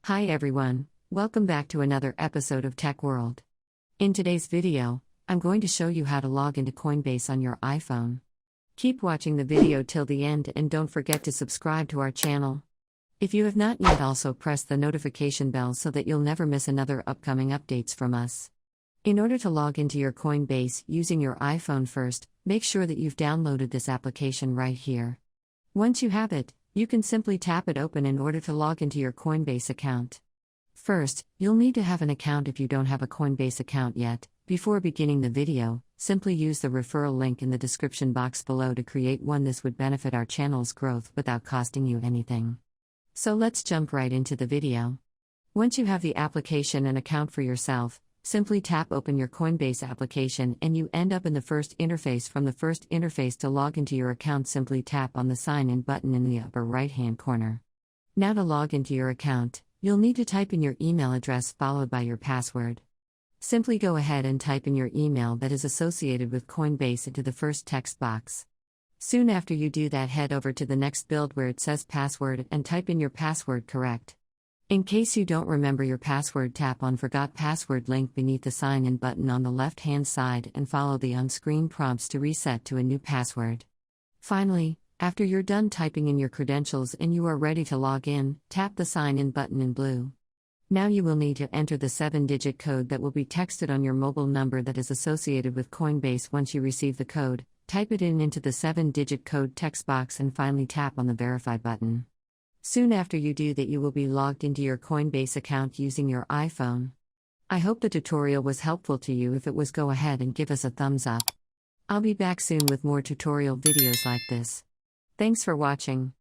Hi everyone, welcome back to another episode of Tech World. In today's video, I'm going to show you how to log into Coinbase on your iPhone. Keep watching the video till the end and don't forget to subscribe to our channel. If you have not yet, also press the notification bell so that you'll never miss another upcoming updates from us. In order to log into your Coinbase using your iPhone first, make sure that you've downloaded this application right here. Once you have it, you can simply tap it open in order to log into your Coinbase account. First, you'll need to have an account if you don't have a Coinbase account yet. Before beginning the video, simply use the referral link in the description box below to create one. This would benefit our channel's growth without costing you anything. So let's jump right into the video. Once you have the application and account for yourself, simply tap open your Coinbase application and you end up in the first interface. From the first interface, to log into your account, simply tap on the sign in button in the upper right hand corner. Now to log into your account, you'll need to type in your email address followed by your password. Simply go ahead and type in your email that is associated with Coinbase into the first text box. Soon after you do that, head over to the next field where it says password and type in your password correct. In case you don't remember your password, tap on Forgot Password link beneath the sign in button on the left hand side and follow the on-screen prompts to reset to a new password. Finally, after you're done typing in your credentials and you are ready to log in, tap the sign in button in blue. Now you will need to enter the 7-digit code that will be texted on your mobile number that is associated with Coinbase. Once you receive the code, type it into the 7-digit code text box and finally tap on the Verify button. Soon after you do that, you will be logged into your Coinbase account using your iPhone. I hope the tutorial was helpful to you. If it was, go ahead and give us a thumbs up. I'll be back soon with more tutorial videos like this. Thanks for watching.